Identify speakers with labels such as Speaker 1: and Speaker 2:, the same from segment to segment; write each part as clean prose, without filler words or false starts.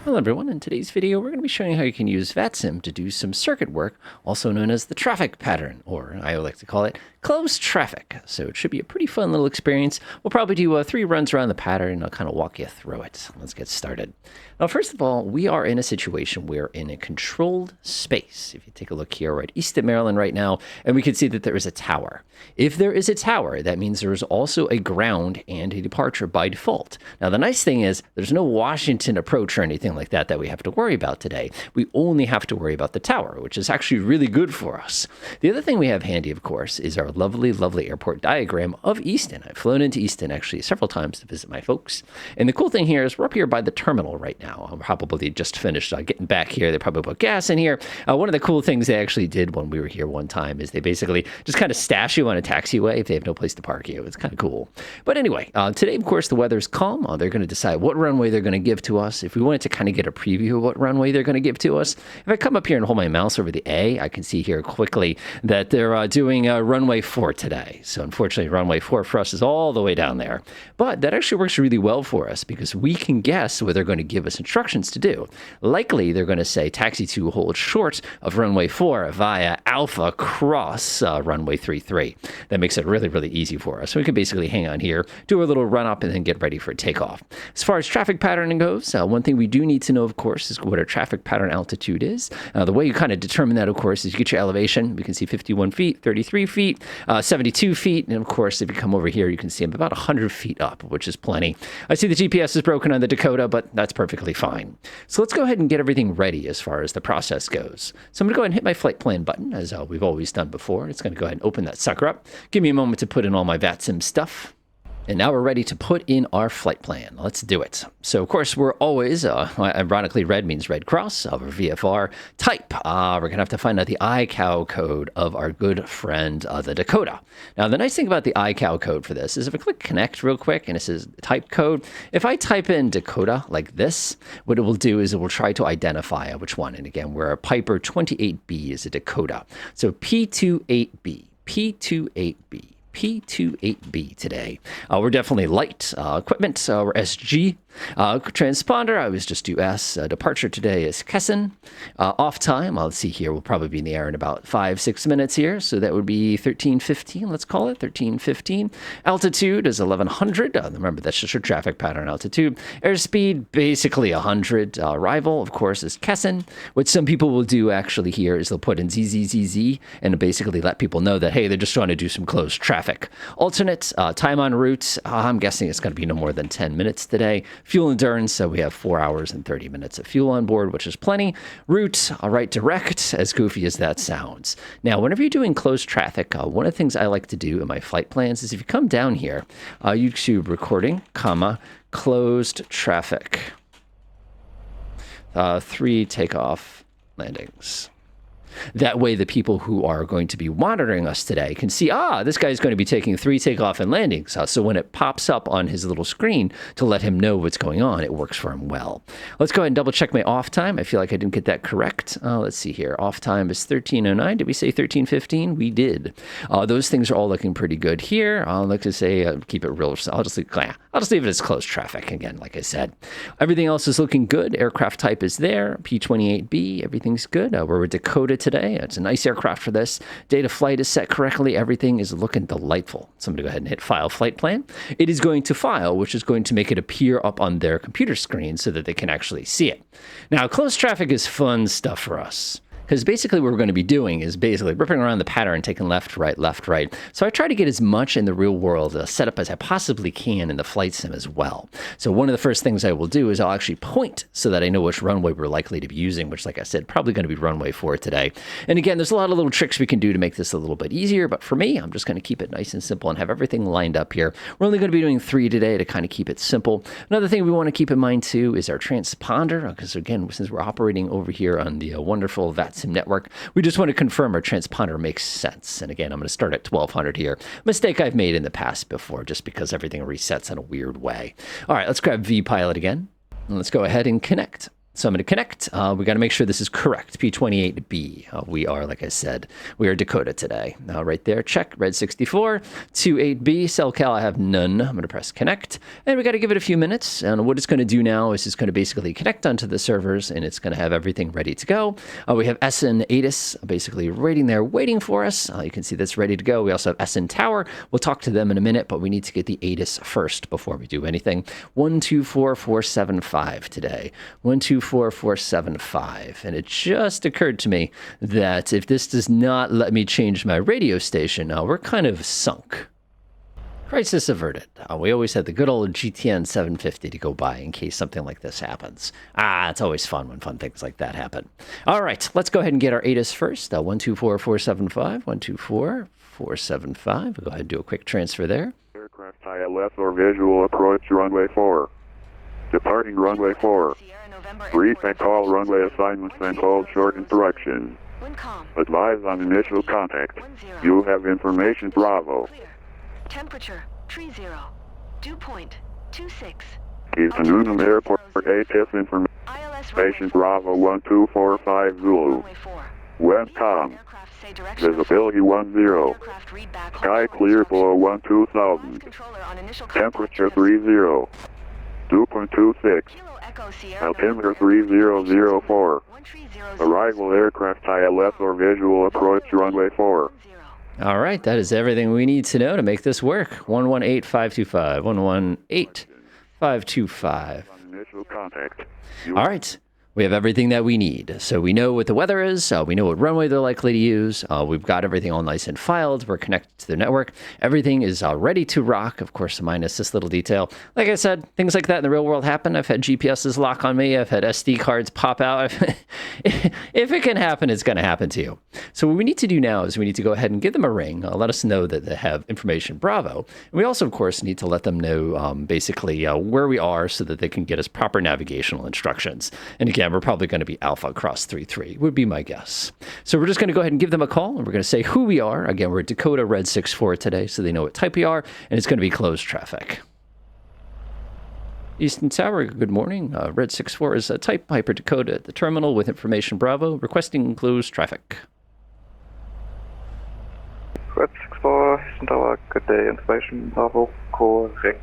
Speaker 1: Hello everyone, in today's video we're going to be showing how you can use VATSIM to do some circuit work, also known as the traffic pattern, or I like to call it closed traffic. So it should be a pretty fun little experience. We'll probably do 3 runs around the pattern and I'll kind of walk you through it. Let's get started. Now first of all, we are in a situation where in a controlled space. If you take a look here, we're at East of Maryland right now, and we can see that there is a tower. If there is a tower, that means there is also a ground and a departure by default. Now the nice thing is there's no Washington approach or anything like that we have to worry about today. We only have to worry about the tower, which is actually really good for us. The other thing we have handy, of course, is our lovely, lovely airport diagram of Easton. I've flown into Easton actually several times to visit my folks. And the cool thing here is we're up here by the terminal right now. I'm probably just finished getting back here. They probably put gas in here. One of the cool things they actually did when we were here one time is they basically just kind of stash you on a taxiway if they have no place to park you. It's kind of cool. But anyway, today, of course, the weather's calm. They're going to decide what runway they're going to give to us. If we wanted to kind of get a preview of what runway they're going to give to us, if I come up here and hold my mouse over the A, I can see here quickly that they're doing runway 4 today. So unfortunately, runway 4 for us is all the way down there. But that actually works really well for us because we can guess what they're going to give us instructions to do. Likely, they're going to say taxi to hold short of runway 4 via Alpha cross runway 33. That makes it really, really easy for us. So we can basically hang on here, do a little run up, and then get ready for takeoff. As far as traffic patterning goes, one thing we do need to know, of course, is what our traffic pattern altitude is. The way you kind of determine that, of course, is you get your elevation. We can see 51 feet, 33 feet, 72 feet. And of course, if you come over here, you can see I'm about 100 feet up, which is plenty. I see the GPS is broken on the Dakota, but that's perfectly fine. So let's go ahead and get everything ready as far as the process goes. So I'm going to go ahead and hit my flight plan button, as we've always done before. It's going to go ahead and open that sucker up. Give me a moment to put in all my VATSIM stuff. And now we're ready to put in our flight plan. Let's do it. So, of course, we're always, ironically, red means Red Cross, our VFR type. We're going to have to find out the ICAO code of our good friend, the Dakota. Now, the nice thing about the ICAO code for this is if I click connect real quick and it says type code, if I type in Dakota like this, what it will do is it will try to identify which one. And again, we're a Piper 28B is a Dakota. So P28B, P28B. P28B today. We're definitely light equipment. We're SG. Transponder, I was just US. Departure today is Kessin. Off time, I'll see here, we'll probably be in the air in about 5-6 minutes here. So that would be 1315, let's call it 1315. Altitude is 1100. Remember, that's just your traffic pattern altitude. Airspeed, basically 100. Arrival, of course, is Kessin. What some people will do actually here is they'll put in ZZZZ and basically let people know that, hey, they're just trying to do some closed traffic. Alternate, time en route, I'm guessing it's going to be no more than 10 minutes today. Fuel endurance, so we have 4 hours and 30 minutes of fuel on board, which is plenty. Route, right direct, as goofy as that sounds. Now, whenever you're doing closed traffic, one of the things I like to do in my flight plans is if you come down here, YouTube recording, comma, closed traffic. 3 takeoff landings. That way, the people who are going to be monitoring us today can see, this guy's going to be taking 3 takeoff and landings. So when it pops up on his little screen to let him know what's going on, it works for him well. Let's go ahead and double check my off time. I feel like I didn't get that correct. Let's see here. Off time is 13:09. Did we say 13:15? We did. Those things are all looking pretty good here. I'll like to say keep it real. I'll just leave it as closed traffic again, like I said. Everything else is looking good. Aircraft type is there. P28B. Everything's good. We're with Dakota today. It's a nice aircraft for this. Data flight is set correctly. Everything is looking delightful. So I'm going to go ahead and hit File Flight Plan. It is going to file, which is going to make it appear up on their computer screen so that they can actually see it. Now, closed traffic is fun stuff for us. Because basically what we're going to be doing is basically ripping around the pattern, taking left, right. So I try to get as much in the real world set up as I possibly can in the flight sim as well. So one of the first things I will do is I'll actually point so that I know which runway we're likely to be using, which, like I said, probably going to be runway 4 today. And again, there's a lot of little tricks we can do to make this a little bit easier. But for me, I'm just going to keep it nice and simple and have everything lined up here. We're only going to be doing 3 today to kind of keep it simple. Another thing we want to keep in mind, too, is our transponder. Because, again, since we're operating over here on the wonderful VATSIM network, we just want to confirm our transponder makes sense. And again, I'm going to start at 1200 here. Mistake I've made in the past before, just because everything resets in a weird way. All right, let's grab VPilot again. And let's go ahead and connect. So I'm going to connect. We got to make sure this is correct. P28B. We are, like I said, we are Dakota today. Now, right there, check. Red 64. 28B. SellCal, I have none. I'm going to press connect. And we got to give it a few minutes. And what it's going to do now is it's going to basically connect onto the servers, and it's going to have everything ready to go. We have SN ATIS basically waiting there, waiting for us. You can see that's ready to go. We also have SN Tower. We'll talk to them in a minute, but we need to get the ATIS first before we do anything. 124475 today. 124475. And it just occurred to me that if this does not let me change my radio station, we're kind of sunk. Crisis averted. We always had the good old GTN 750 to go by in case something like this happens. It's always fun when fun things like that happen. All right, let's go ahead and get our ATIS first. 124475. 124475. We'll go ahead and do a quick transfer there.
Speaker 2: Aircraft ILS or visual approach runway 4. Departing runway 4. Brief and call runway assignments and hold short instructions. Advise on initial contact. You have information Bravo.
Speaker 3: Temperature 30. Dew point 26.
Speaker 2: Houston Runup Airport ATIS information Bravo 1245 Zulu. Webcom. Visibility 10. Sky clear below 12,000. Temperature 30. Dew point 26. Altimeter 3004. Arrival aircraft ILS or visual approach runway 4.
Speaker 1: All right, that is everything we need to know to make this work. 118525. 118525.
Speaker 2: Initial contact.
Speaker 1: All right. We have everything that we need. So we know what the weather is. We know what runway they're likely to use. We've got everything all nice and filed. We're connected to the network. Everything is ready to rock, of course, minus this little detail. Like I said, things like that in the real world happen. I've had GPSs lock on me. I've had SD cards pop out. If it can happen, it's going to happen to you. So what we need to do now is we need to go ahead and give them a ring. Let us know that they have information Bravo. And we also, of course, need to let them know basically where we are so that they can get us proper navigational instructions. And again, we're probably going to be Alpha Cross 33, would be my guess. So we're just going to go ahead and give them a call, and we're going to say who we are. Again, we're Dakota Red 64 today, so they know what type we are, and it's going to be closed traffic. Easton Tower, good morning. Red 64 is type Piper Dakota at the terminal with information Bravo, requesting closed traffic.
Speaker 4: Red 64, Easton Tower, good day, information Bravo, correct.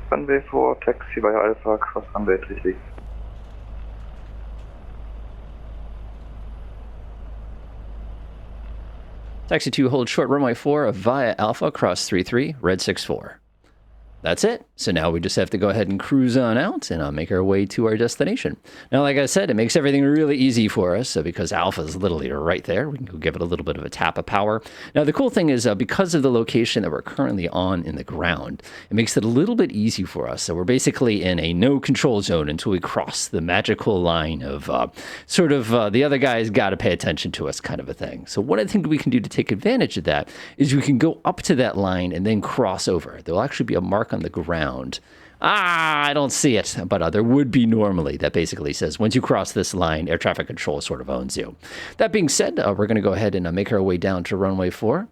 Speaker 4: Runway 4, taxi via Alpha, cross runway 33.
Speaker 1: Taxi 2, hold short runway 4 via Alpha, cross 33, Red 64. That's it. So now we just have to go ahead and cruise on out and make our way to our destination. Now, like I said, it makes everything really easy for us because Alpha is literally right there. We can go give it a little bit of a tap of power. Now, the cool thing is because of the location that we're currently on in the ground, it makes it a little bit easy for us. So we're basically in a no control zone until we cross the magical line of the other guy's got to pay attention to us kind of a thing. So one of the things we can do to take advantage of that is we can go up to that line and then cross over. There'll actually be a mark on the ground. I don't see it, but there would be normally that basically says once you cross this line, air traffic control sort of owns you. That being said, we're going to go ahead and make our way down to runway 4.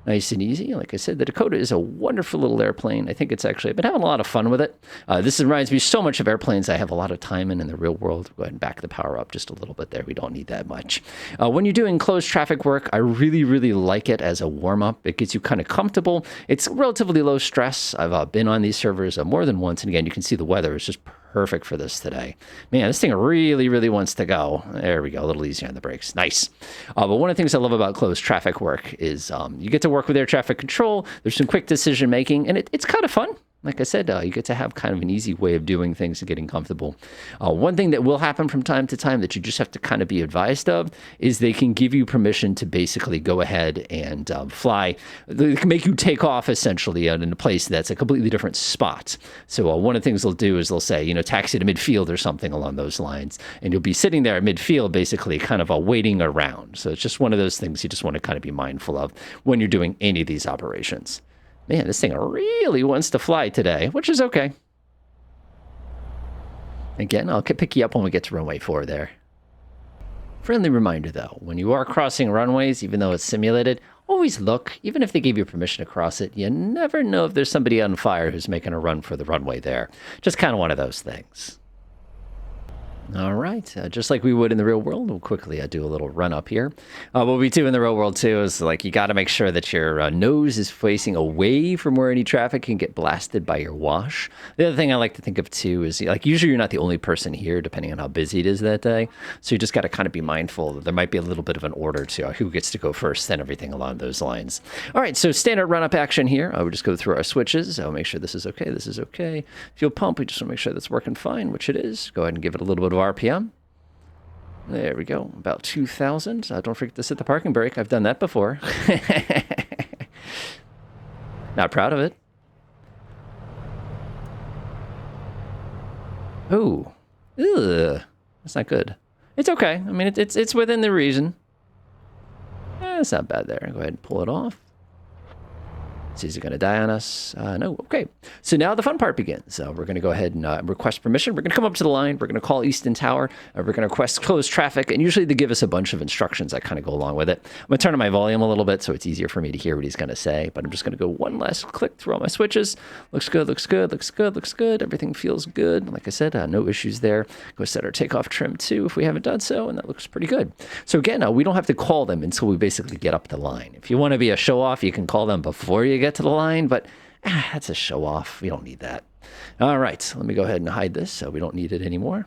Speaker 1: Nice and easy. Like I said, the Dakota is a wonderful little airplane. I think it's actually, I've been having a lot of fun with it. This reminds me so much of airplanes I have a lot of time in the real world. Go ahead and back the power up just a little bit there. We don't need that much. When you're doing closed traffic work, I really, really like it as a warm-up. It gets you kind of comfortable. It's relatively low stress. I've been on these servers more than once. And again, you can see the weather is just perfect for this today. Man, this thing really, really wants to go. There we go. A little easier on the brakes. Nice. But one of the things I love about closed traffic work is you get to work with air traffic control. There's some quick decision making, and it's kind of fun. Like I said, you get to have kind of an easy way of doing things and getting comfortable. One thing that will happen from time to time that you just have to kind of be advised of is they can give you permission to basically go ahead and fly. They can make you take off essentially in a place that's a completely different spot. So one of the things they'll do is they'll say, taxi to midfield or something along those lines. And you'll be sitting there at midfield basically kind of waiting around. So it's just one of those things you just want to kind of be mindful of when you're doing any of these operations. Man, this thing really wants to fly today, which is okay. Again, I'll pick you up when we get to runway 4 there. Friendly reminder, though, when you are crossing runways, even though it's simulated, always look. Even if they gave you permission to cross it, you never know if there's somebody on fire who's making a run for the runway there. Just kind of one of those things. All right, just like we would in the real world, we'll quickly do a little run up here. What we do in the real world too is like you got to make sure that your nose is facing away from where any traffic can get blasted by your wash. The other thing I like to think of too is like usually you're not the only person here, depending on how busy it is that day. So you just got to kind of be mindful that there might be a little bit of an order to who gets to go first and everything along those lines. All right, so standard run up action here. I would just go through our switches. I'll make sure this is okay. This is okay. Fuel pump. We just want to make sure that's working fine, which it is. Go ahead and give it a little bit of RPM. There we go, about 2,000. Don't forget to set the parking brake. I've done that before. Not proud of it. Ooh, ugh, that's not good. It's okay. I mean, it's within the reason. It's not bad there. Go ahead and pull it off. Is it going to die on us? No. Okay. So now the fun part begins. We're going to go ahead and request permission. We're going to come up to the line. We're going to call Easton Tower. We're going to request closed traffic. And usually they give us a bunch of instructions that kind of go along with it. I'm going to turn on my volume a little bit so it's easier for me to hear what he's going to say. But I'm just going to go one last click through all my switches. Looks good, looks good, looks good, looks good. Everything feels good. Like I said, no issues there. Go set our takeoff trim too if we haven't done so. And that looks pretty good. So again, we don't have to call them until we basically get up the line. If you want to be a show off, you can call them before you get to the line. But that's a show off. We don't need that. All right, let me go ahead and hide this so we don't need it anymore.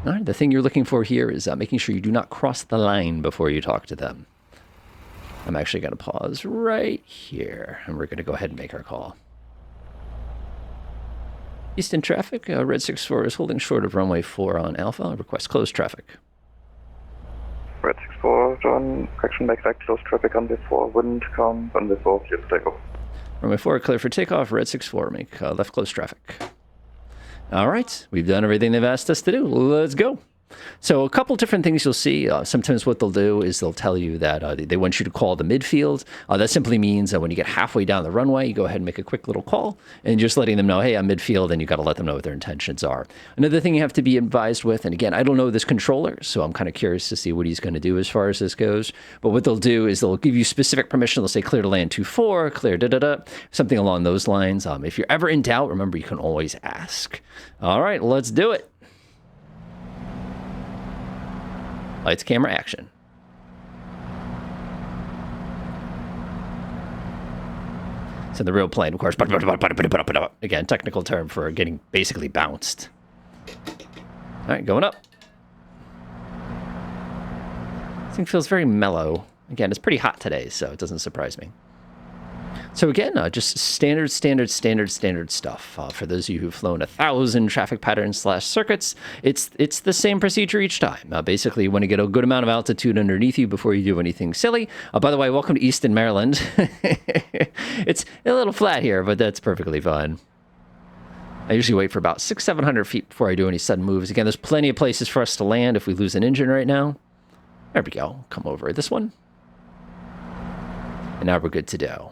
Speaker 1: All right, the thing you're looking for here is making sure you do not cross the line before you talk to them. I'm actually going to pause right here, and we're going to go ahead and make our call. Easton traffic, red 64 is holding short of runway 4 on Alpha. Request closed traffic.
Speaker 4: Red 64, John, correction, make right, close traffic on before, wind, calm, on before, clear for takeoff.
Speaker 1: Runway 4, clear for takeoff, red 64, make left close traffic. All right, we've done everything they've asked us to do. Let's go. So a couple different things you'll see. Sometimes what they'll do is they'll tell you that they want you to call the midfield. That simply means that when you get halfway down the runway, you go ahead and make a quick little call and just letting them know, hey, I'm midfield, and you got to let them know what their intentions are. Another thing you have to be advised with, and again, I don't know this controller, so I'm kind of curious to see what he's going to do as far as this goes. But what they'll do is they'll give you specific permission. They'll say clear to land 24, clear da-da-da, something along those lines. If you're ever in doubt, remember, you can always ask. All right, let's do it. Lights, camera, action. So the real plane, of course, again, technical term for getting basically bounced. All right, going up. This thing feels very mellow. Again, it's pretty hot today, so it doesn't surprise me. So again, just standard stuff. For those of you who've flown 1,000 traffic patterns / circuits, it's the same procedure each time. Basically, you want to get a good amount of altitude underneath you before you do anything silly. By the way, welcome to Easton, Maryland. It's a little flat here, but that's perfectly fine. I usually wait for about 600-700 feet before I do any sudden moves. Again, there's plenty of places for us to land if we lose an engine right now. There we go. Come over this one. And now we're good to go.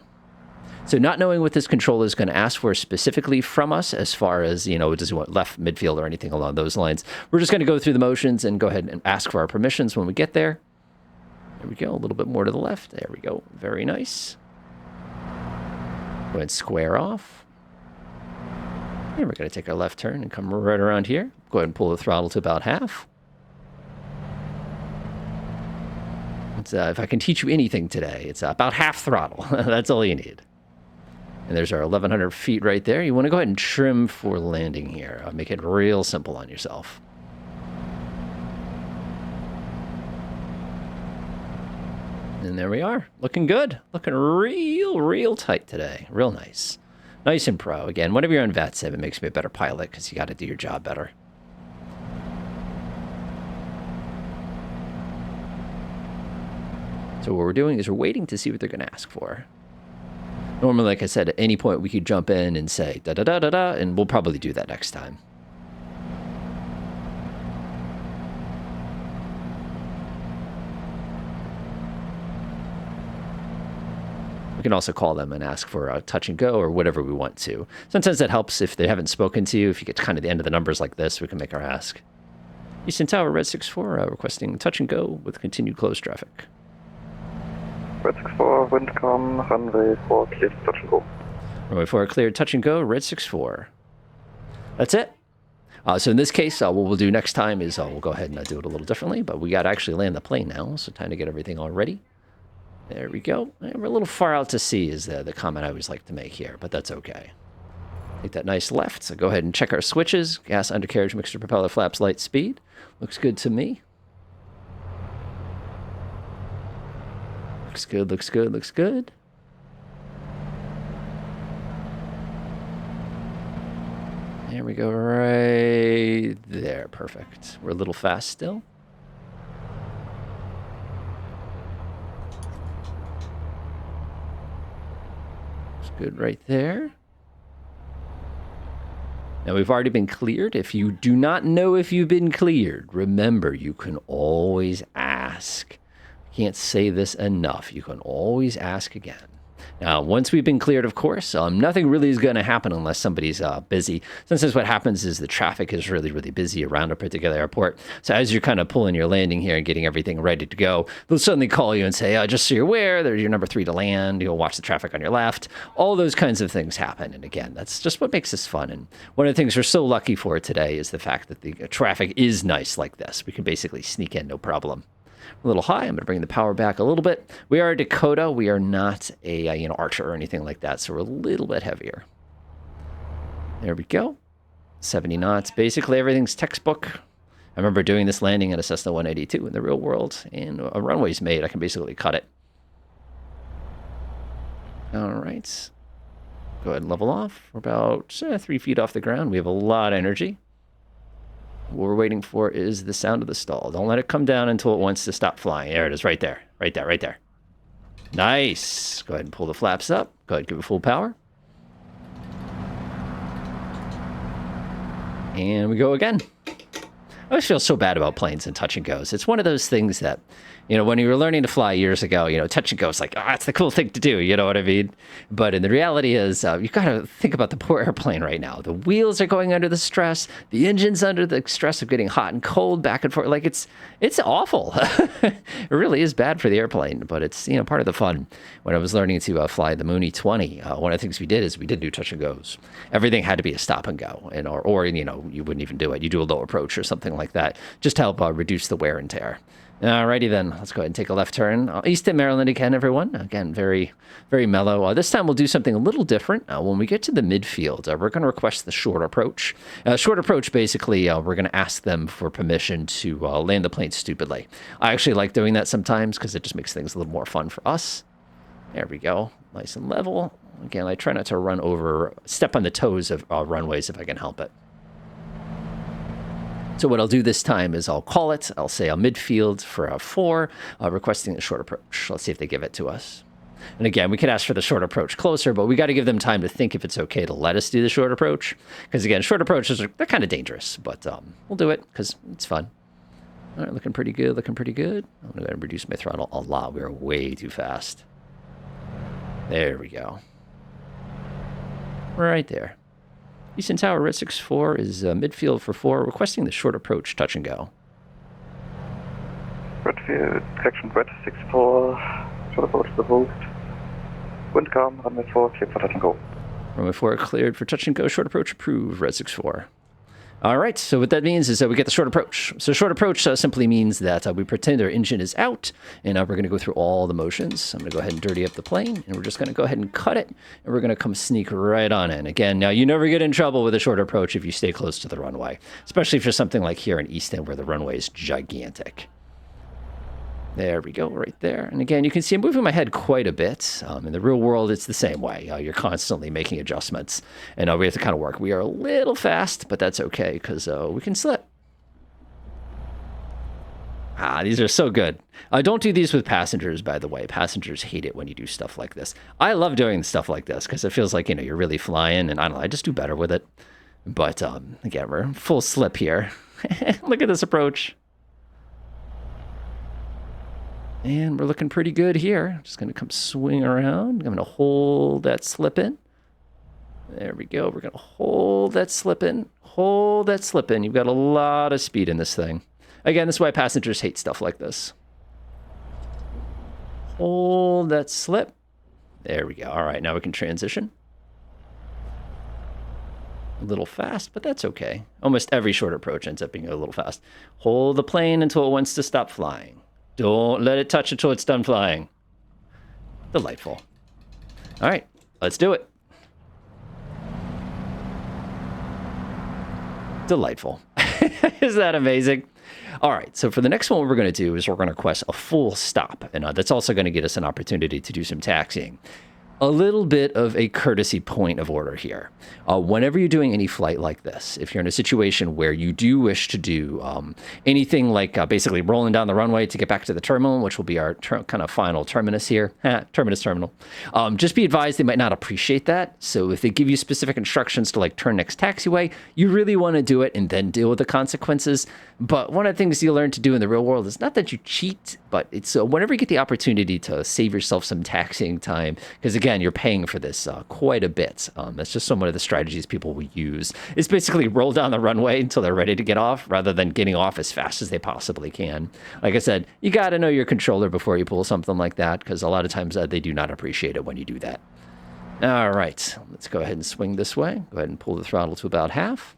Speaker 1: So not knowing what this controller is going to ask for specifically from us as far as, does he want left, midfield, or anything along those lines, we're just going to go through the motions and go ahead and ask for our permissions when we get there. There we go. A little bit more to the left. There we go. Very nice. Go ahead and square off. And we're going to take our left turn and come right around here. Go ahead and pull the throttle to about half. If I can teach you anything today, it's about half throttle. That's all you need. And there's our 1,100 feet right there. You want to go ahead and trim for landing here. Make it real simple on yourself. And there we are. Looking good. Looking real tight today. Real nice. Nice and pro. Again, whenever you're on VATSIM, it makes me a better pilot because you got to do your job better. So what we're doing is we're waiting to see what they're going to ask for. Normally, like I said, at any point we could jump in and say da-da-da-da-da, and we'll probably do that next time. We can also call them and ask for a touch and go or whatever we want to. Sometimes that helps if they haven't spoken to you. If you get to kind of the end of the numbers like this, we can make our ask. Easton Tower, Red 64, requesting touch and go with continued closed traffic.
Speaker 4: Red 64, wind calm, runway 4, clear, touch and go.
Speaker 1: Runway 4 cleared, touch and go, red 64. That's it. So in this case, what we'll do next time is we'll go ahead and do it a little differently, but we got to actually land the plane now, so time to get everything all ready. There we go. And we're a little far out to sea is the comment I always like to make here, but that's okay. Take that nice left, so go ahead and check our switches. Gas, undercarriage, mixture, propeller, flaps, light, speed. Looks good to me. Looks good, looks good, looks good. There we go, right there. Perfect. We're a little fast still. It's good right there. Now, we've already been cleared. If you do not know if you've been cleared, remember, you can always ask. I can't say this enough. You can always ask again. Now, once we've been cleared, of course, nothing really is going to happen unless somebody's busy. Sometimes what happens is the traffic is really, really busy around a particular airport. So as you're kind of pulling your landing here and getting everything ready to go, they'll suddenly call you and say, just so you're aware, there's your number 3 to land. You'll watch the traffic on your left. All those kinds of things happen. And again, that's just what makes this fun. And one of the things we're so lucky for today is the fact that the traffic is nice like this. We can basically sneak in, no problem. A little high. I'm going to bring the power back a little bit. We are a Dakota. We are not a Archer or anything like that, so we're a little bit heavier. There we go. 70 knots. Basically, everything's textbook. I remember doing this landing at a Cessna 182 in the real world, and a runway's made. I can basically cut it. All right. Go ahead and level off. We're about 3 feet off the ground. We have a lot of energy. What we're waiting for is the sound of the stall. Don't let it come down until it wants to stop flying. There it is, right there. Right there, right there. Nice. Go ahead and pull the flaps up. Go ahead and give it full power. And we go again. I always feel so bad about planes and touch and goes. It's one of those things that, when you were learning to fly years ago, touch and go is like, it's the cool thing to do, you know what I mean? But in the reality is, you've got to think about the poor airplane right now. The wheels are going under the stress. The engine's under the stress of getting hot and cold back and forth. Like, it's awful. It really is bad for the airplane, but it's, part of the fun. When I was learning to fly the Mooney 20, one of the things we did is we did do touch and goes. Everything had to be a stop and go, or you wouldn't even do it. You do a low approach or something like that, just to help reduce the wear and tear. Alrighty then, let's go ahead and take a left turn. Easton, Maryland again, everyone. Again, very, very mellow. This time we'll do something a little different. When we get to the midfield, we're going to request the short approach. Short approach, basically, we're going to ask them for permission to land the plane stupidly. I actually like doing that sometimes because it just makes things a little more fun for us. There we go. Nice and level. Again, I try not to step on the toes of runways if I can help it. So what I'll do this time is I'll call it. I'll say a midfield for a 4, requesting a short approach. Let's see if they give it to us. And again, we could ask for the short approach closer, but we got to give them time to think if it's okay to let us do the short approach. Because again, short approaches, they're kind of dangerous, but we'll do it because it's fun. All right, looking pretty good, looking pretty good. I'm going to reduce my throttle a lot. We're way too fast. There we go. Right there. Easton Tower, Red 64 is midfield for 4, requesting the short approach touch and go.
Speaker 4: Redfield, section Red 64, short approach to the boost. Wind calm, runway 4, cleared for touch and go.
Speaker 1: Runway 4 cleared for touch and go, short approach approved, Red 64. All right, so what that means is that we get the short approach. So short approach simply means that we pretend our engine is out, and we're going to go through all the motions. I'm going to go ahead and dirty up the plane, and we're just going to go ahead and cut it, and we're going to come sneak right on in. Again, now you never get in trouble with a short approach if you stay close to the runway, especially if you're something like here in Easton where the runway is gigantic. There we go, right there. And again, you can see I'm moving my head quite a bit. In the real world, it's the same way. You're constantly making adjustments, and we have to kind of work. We are a little fast, but that's okay because we can slip. These are so good. Don't do these with passengers, by the way. Passengers hate it when you do stuff like this. I love doing stuff like this because it feels like, you're really flying, and I don't know, I just do better with it. But again, we're full slip here. Look at this approach. And we're looking pretty good here. Just going to come swing around. I'm going to hold that slip in. There we go. We're going to hold that slip in. Hold that slip in. You've got a lot of speed in this thing. Again, this is why passengers hate stuff like this. Hold that slip. There we go. All right, now we can transition. A little fast, but that's okay. Almost every short approach ends up being a little fast. Hold the plane until it wants to stop flying. Don't let it touch until it's done flying. Delightful. All right, let's do it. Delightful. Is that amazing? All right, so for the next one, what we're going to do is we're going to request a full stop. And that's also going to get us an opportunity to do some taxiing. A little bit of a courtesy point of order here. Whenever you're doing any flight like this, if you're in a situation where you do wish to do anything like basically rolling down the runway to get back to the terminal, which will be our kind of final terminus here, terminal, just be advised they might not appreciate that. So if they give you specific instructions to like turn next taxiway, you really want to do it and then deal with the consequences. But one of the things you learn to do in the real world is not that you cheat, but it's whenever you get the opportunity to save yourself some taxiing time, because again, you're paying for this quite a bit. That's just some of the strategies people will use. It's basically roll down the runway until they're ready to get off rather than getting off as fast as they possibly can. Like I said, you got to know your controller before you pull something like that, because a lot of times they do not appreciate it when you do that. All right, let's go ahead and swing this way. Go ahead and pull the throttle to about half.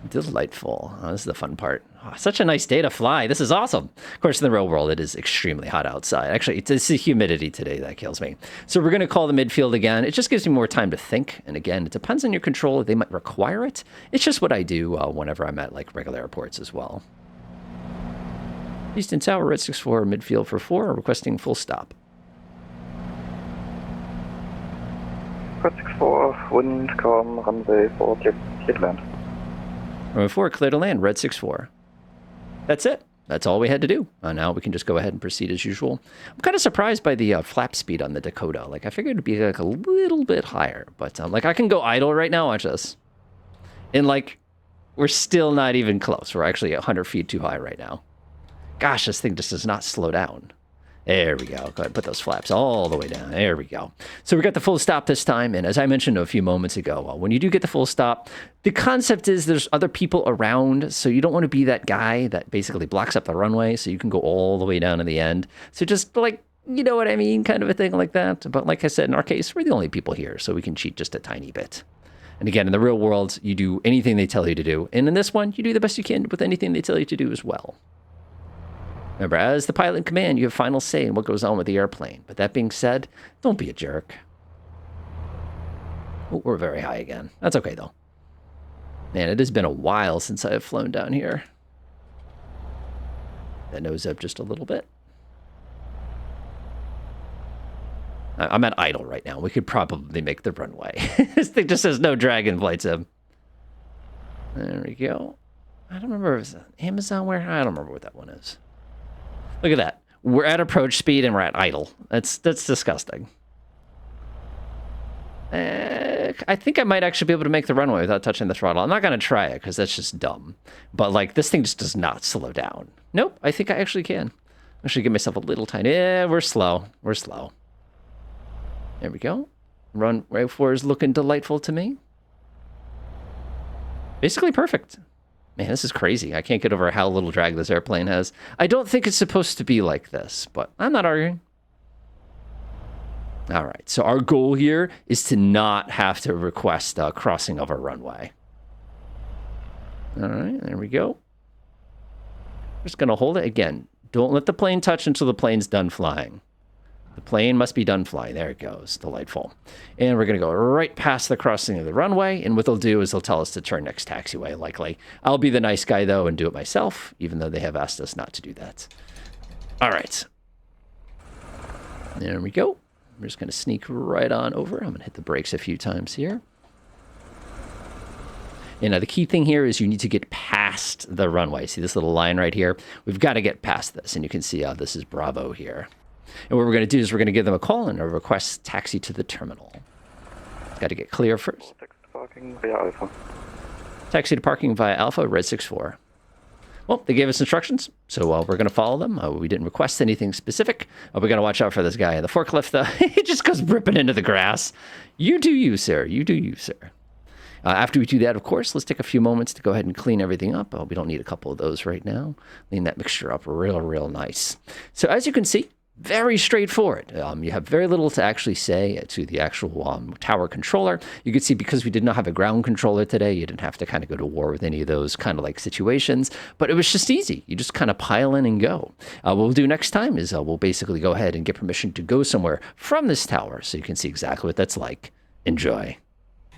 Speaker 1: Delightful. Oh, this is the fun part. Oh, such a nice day to fly. This is awesome. Of course, in the real world, it is extremely hot outside. Actually, it's the humidity today that kills me. So we're going to call the midfield again. It just gives me more time to think. And again, it depends on your controller. They might require it. It's just what I do whenever I'm at like regular airports as well. Easton Tower, Red 64, midfield for 4, requesting full stop.
Speaker 4: Red 64, wind, calm, runway 4, clear to land.
Speaker 1: Runway 4, clear to land, Red 64. That's it. That's all we had to do. Now we can just go ahead and proceed as usual. I'm kind of surprised by the flap speed on the Dakota. Like, I figured it'd be like a little bit higher. But, like, I can go idle right now. Watch this. And, like, we're still not even close. We're actually 100 feet too high right now. Gosh, this thing just does not slow down. There we go. Go ahead and put those flaps all the way down. There we go. So we got the full stop this time. And as I mentioned a few moments ago, when you do get the full stop, the concept is there's other people around. So you don't want to be that guy that basically blocks up the runway. So you can go all the way down to the end. So just like, you know what I mean? Kind of a thing like that. But like I said, in our case, we're the only people here. So we can cheat just a tiny bit. And again, in the real world, you do anything they tell you to do. And in this one, you do the best you can with anything they tell you to do as well. Remember, as the pilot in command, you have final say in what goes on with the airplane. But that being said, don't be a jerk. Oh, we're very high again. That's okay, though. Man, it has been a while since I have flown down here. That nose up just a little bit. I'm at idle right now. We could probably make the runway. This thing just says no Dragon flight sim. There we go. I don't remember if it's an Amazon warehouse. I don't remember what that one is. Look at that. We're at approach speed and we're at idle. That's disgusting. I think I might actually be able to make the runway without touching the throttle. I'm not going to try it because that's just dumb. But like this thing just does not slow down. Nope, I think I actually can. I should give myself a little tiny. Yeah, we're slow. We're slow. There we go. Runway 4 is looking delightful to me. Basically perfect. Man, this is crazy. I can't get over how little drag this airplane has. I don't think it's supposed to be like this, but I'm not arguing. All right, so our goal here is to not have to request a crossing of our runway. All right, there we go. Just going to hold it again. Don't let the plane touch until the plane's done flying. The plane must be done flying. There it goes. Delightful. And we're going to go right past the crossing of the runway. And what they'll do is they'll tell us to turn next taxiway, likely. I'll be the nice guy, though, and do it myself, even though they have asked us not to do that. All right. There we go. We're just going to sneak right on over. I'm going to hit the brakes a few times here. And the key thing here is you need to get past the runway. See this little line right here? We've got to get past this. And you can see this is Bravo here. And what we're going to do is we're going to give them a call and a request taxi to the terminal. Got to get clear first.
Speaker 4: Taxi to parking via Alpha.
Speaker 1: Taxi to parking via Alpha, Red 64. Well, they gave us instructions, so we're going to follow them. We didn't request anything specific. We're going to watch out for this guy in the forklift. He just goes ripping into the grass. You do you, sir. You do you, sir. After we do that, of course, let's take a few moments to go ahead and clean everything up. We don't need a couple of those right now. Clean that mixture up real nice. So as you can see, Very straightforward. You have very little to actually say to the actual tower controller. You can see because we did not have a ground controller today, you didn't have to kind of go to war with any of those kind of like situations, but it was just easy. You just kind of pile in and go. What we'll do next time is we'll basically go ahead and get permission to go somewhere from this tower so you can see exactly what that's like. Enjoy.